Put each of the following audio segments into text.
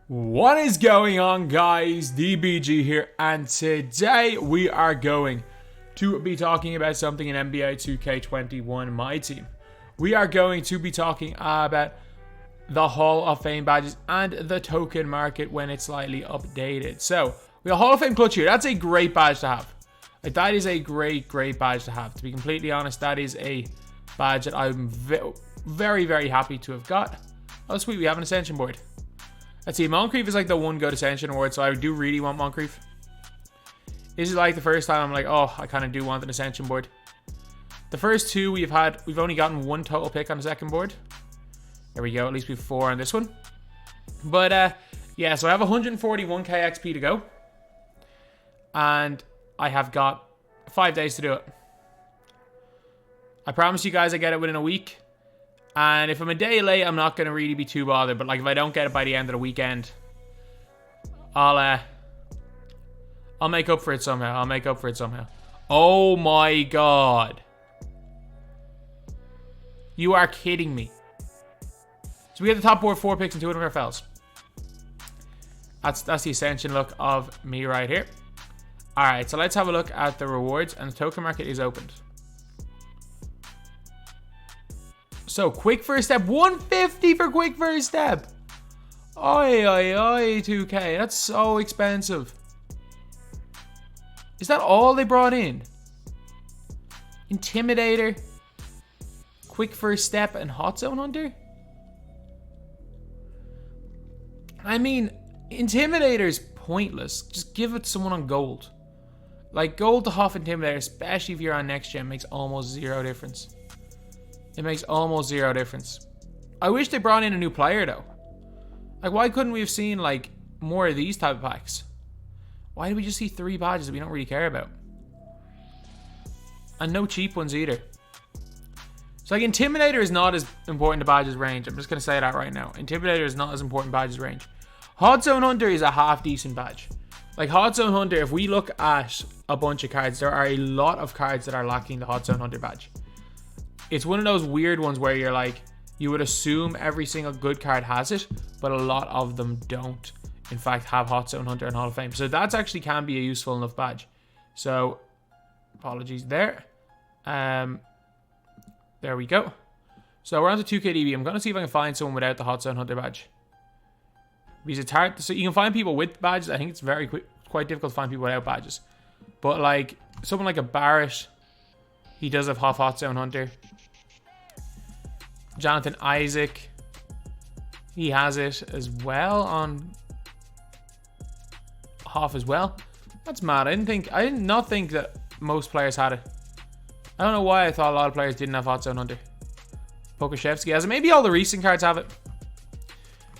What is going on, guys? DBG here, and today we are going to be talking about something in NBA 2K21 MyTEAM. We are going to be talking about the Hall of Fame badges and the token market when it's slightly updated. So, we have Hall of Fame clutch here. That's a great badge to have. Like, that is a great badge to have. To be completely honest, that is a badge that I'm very happy to have got. Oh, sweet, we have an Ascension board. Let's see, Moncrief is like the one good Ascension award, so I do really want Moncrief. This is like the first time I'm like, oh, I kind of do want an Ascension board. The first two we've only gotten one total pick on the second board. There we go, at least we have 4 on this one. But yeah, so I have 141k XP to go. And I have got 5 days to do it. I promise you guys I get it within a week. And if I'm a day late, I'm not going to really be too bothered. But like if I don't get it by the end of the weekend, I'll make up for it somehow. Oh my god. You are kidding me. So we get the top board 4 picks and 2 of them are fells. That's the Ascension look of me right here. Alright, so let's have a look at the rewards. And the token market is opened. So, quick first step. 150 for quick first step. Oi, 2K. That's so expensive. Is that all they brought in? Intimidator, quick first step, and hot zone hunter? I mean, Intimidator's pointless. Just give it to someone on gold. Like, gold to HOF Intimidator, especially if you're on next gen, makes almost zero difference. It makes almost zero difference. I wish they brought in a new player, though. Like, why couldn't we have seen, like, more of these type of packs? Why did we just see 3 badges that we don't really care about? And no cheap ones either. So, like, Intimidator is not as important to badges range. I'm just going to say that right now. Intimidator is not as important to badges range. Hot Zone Hunter is a half decent badge. Like, Hot Zone Hunter, if we look at a bunch of cards, there are a lot of cards that are lacking the Hot Zone Hunter badge. It's one of those weird ones where you're like, you would assume every single good card has it, but a lot of them don't, in fact, have Hot Zone Hunter and Hall of Fame. So that's actually can be a useful enough badge. So, apologies there. There we go. So we're on to 2KDB. I'm going to see if I can find someone without the Hot Zone Hunter badge. Because it's hard. So you can find people with badges. I think it's quite difficult to find people without badges. But like, someone like a Barrett, he does have Hot Zone Hunter. Jonathan Isaac, he has it as well on HOF as well. That's mad. I did not think that most players had it. I don't know why I thought a lot of players didn't have Hot Zone Hunter. Pokashevsky has it. Maybe all the recent cards have it.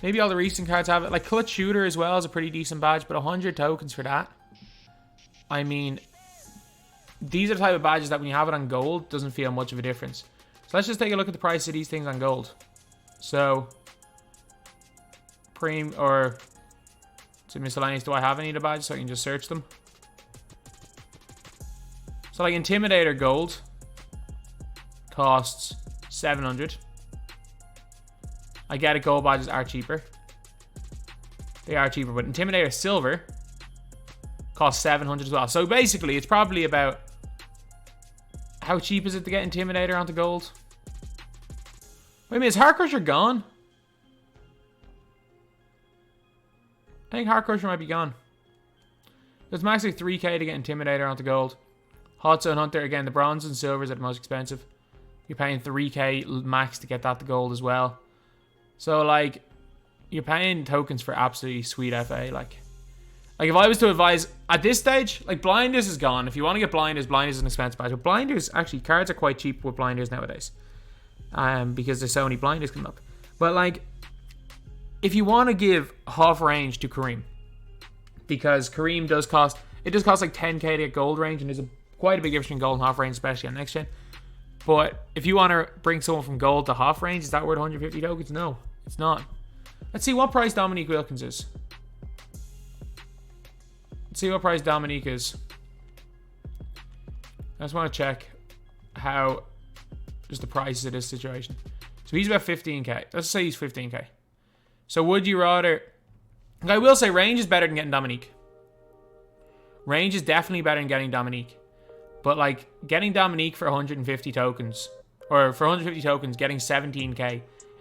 Like Clutch Shooter as well is a pretty decent badge, but 100 tokens for that. I mean, these are the type of badges that when you have it on gold, doesn't feel much of a difference. So let's just take a look at the price of these things on gold. So, miscellaneous, do I have any of the badges so I can just search them? So like Intimidator gold costs 700. I get it, gold badges are cheaper. They are cheaper, but Intimidator silver costs 700 as well. So basically, it's probably about, how cheap is it to get Intimidator onto gold? Wait a minute, is Heart Crusher gone? I think Heart Crusher might be gone. There's max like 3k to get Intimidator onto gold. Hot Zone Hunter, again, the bronze and silvers are the most expensive. You're paying 3k max to get that to gold as well. So, like, you're paying tokens for absolutely sweet FA. Like if I was to advise, at this stage, like, Blinders is gone. If you want to get Blinders is an expensive badge. But Blinders, actually, cards are quite cheap with Blinders nowadays. Because there's so many Blinders coming up. But, like, if you want to give half range to Kareem, because Kareem does cost like 10k to get gold range, and there's quite a big difference between gold and half range, especially on next gen. But if you want to bring someone from gold to half range, is that worth 150 tokens? No, it's not. Let's see what price Dominique Wilkins is. I just want to check how just the prices of this situation. So he's about 15k. Let's say he's 15k. So would you rather I will say range is better than getting Dominique. Range is definitely better than getting Dominique. But like getting Dominique for 150 tokens, or for 150 tokens, getting 17k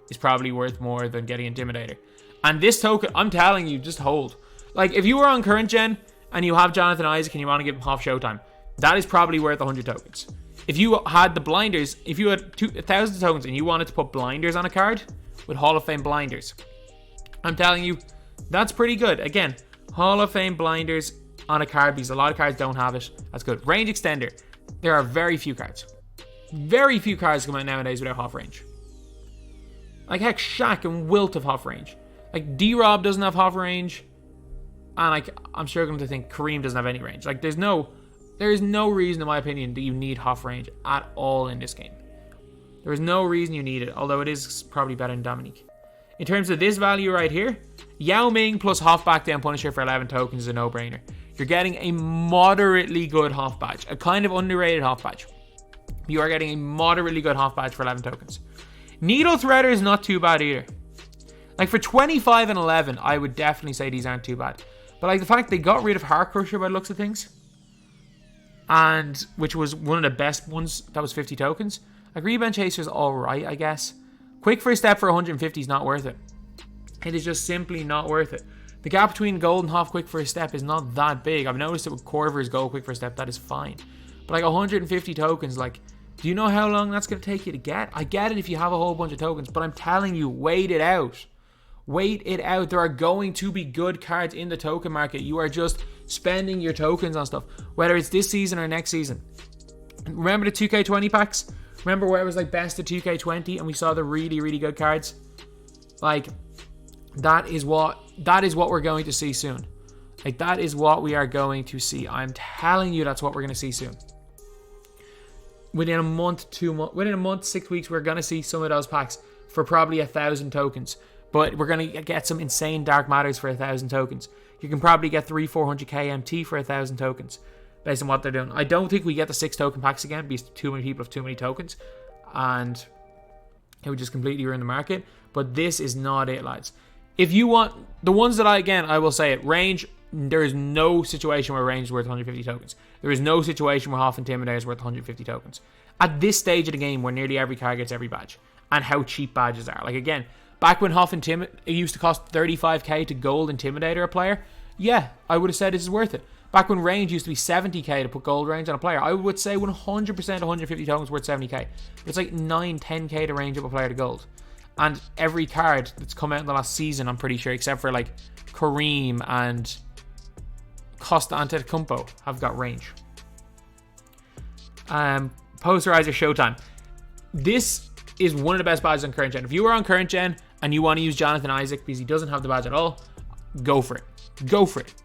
is probably worth more than getting Intimidator. And this token, I'm telling you, just hold. Like if you were on current gen and you have Jonathan Isaac and you want to give him HOF Showtime, that is probably worth 100 tokens. If you had the blinders, if you had 1,000 tokens and you wanted to put blinders on a card with Hall of Fame blinders, I'm telling you, that's pretty good. Again, Hall of Fame blinders on a card because a lot of cards don't have it. That's good. Range extender. There are very few cards. Very few cards come out nowadays without HOF range. Like heck, Shaq and Wilt have HOF range. Like D-Rob doesn't have HOF range. And like I'm struggling to think Kareem doesn't have any range. Like there is no reason in my opinion that you need HOF range at all in this game. There is no reason you need it, although it is probably better than Dominique. In terms of this value right here, Yao Ming plus HOF back down Punisher for 11 tokens is a no-brainer. You're getting a moderately good HOF badge, a kind of underrated HOF badge. You are getting a moderately good HOF badge for 11 tokens. Needle Threader is not too bad either. Like for 25 and 11, I would definitely say these aren't too bad. But like the fact they got rid of Heart Crusher by the looks of things, and which was one of the best ones, that was 50 tokens. Like Rebound Chaser is alright, I guess. Quick First Step for 150 is not worth it. It is just simply not worth it. The gap between gold and HOF Quick First Step is not that big. I've noticed it with Corver's gold Quick First Step, that is fine. But like 150 tokens, like, do you know how long that's going to take you to get? I get it if you have a whole bunch of tokens, but I'm telling you, wait it out. Wait it out. There are going to be good cards in the token market. You are just spending your tokens on stuff, whether it's this season or next season. Remember the 2K20 packs? Remember where it was like best of 2K20 and we saw the really, really good cards? Like, that is what we're going to see soon. Like, that is what we are going to see. I'm telling you, that's what we're going to see soon. Within a month, 6 weeks, we're going to see some of those packs for probably 1,000 tokens. But we're going to get some insane Dark Matters for 1,000 tokens. You can probably get 300-400k MT for 1,000 tokens based on what they're doing. I don't think we get the 6 token packs again because too many people have too many tokens and it would just completely ruin the market. But this is not it, lads. If you want the ones that I will say it, range, there is no situation where range is worth 150 tokens. There is no situation where HOF Intimidator is worth 150 tokens. At this stage of the game where nearly every card gets every badge and how cheap badges are. Like again, back when HOF Intimidator, it used to cost 35k to gold Intimidator a player, yeah, I would have said this is worth it. Back when range used to be 70k to put gold range on a player, I would say 100% 150 tokens worth 70k. It's like 9-10k to range up a player to gold. And every card that's come out in the last season, I'm pretty sure, except for like Kareem and Costa Antetokounmpo, have got range. Posterizer Showtime. This is one of the best badges on current gen. If you are on current gen and you want to use Jonathan Isaac because he doesn't have the badge at all, go for it. Go for it.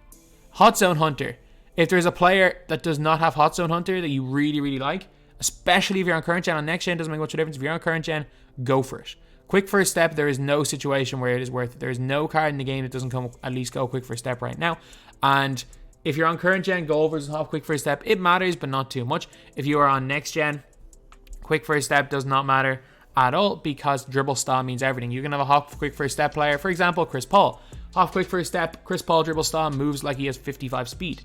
Hot Zone Hunter. If there's a player that does not have Hot Zone Hunter that you really, really like, especially if you're on current gen, on next gen doesn't make much of a difference. If you're on current gen, go for it. Quick First Step, there is no situation where it is worth it. There is no card in the game that doesn't come at least go Quick First Step right now. And if you're on current gen, gold versus HOF Quick First Step, it matters, but not too much. If you are on next gen, Quick First Step does not matter at all because dribble style means everything. You can have a HOF Quick First Step player, for example, Chris Paul. HOF Quick First Step, Chris Paul dribble style moves like he has 55 speed.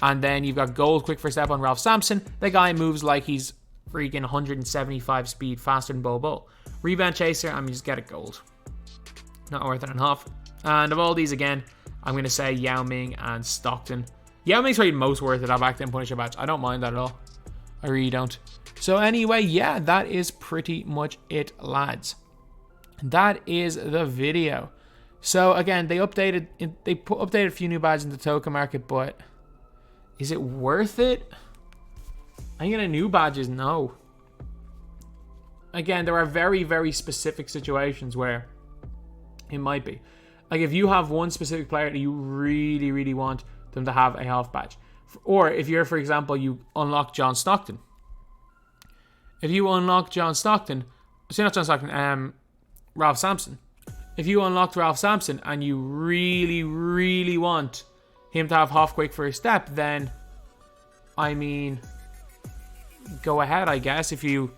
And then you've got gold Quick First Step on Ralph Sampson. The guy moves like he's freaking 175 speed faster than Bol Bol. Rebound Chaser, I mean, just get it gold. Not worth it on HOF. And of all these, again, I'm going to say Yao Ming and Stockton. Yao Ming's probably most worth it. I'll back them Punisher badge. I don't mind that at all. I really don't. So anyway, yeah, that is pretty much it, lads. That is the video. So again, they updated a few new badges in the token market, but is it worth it? Are you getting new badges? No. Again, there are very, very specific situations where it might be. Like if you have one specific player that you really, really want them to have a HOF badge. Or if you're, for example, you unlock John Stockton. If you unlock John Stockton, not John Stockton, Ralph Sampson. If you unlocked Ralph Sampson and you really, really want him to have HOF Quick First Step, then, I mean, go ahead, I guess. If you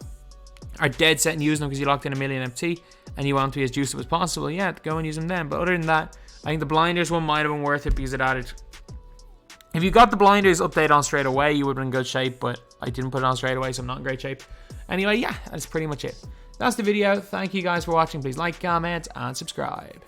are dead set and using him because you locked in 1 million MT and you want him to be as juicy as possible, yeah, go and use him then. But other than that, I think the blinders one might have been worth it because it added... If you got the blinders update on straight away, you would have been in good shape, but I didn't put it on straight away, so I'm not in great shape. Anyway, yeah, that's pretty much it. That's the video. Thank you guys for watching. Please like, comment, and subscribe.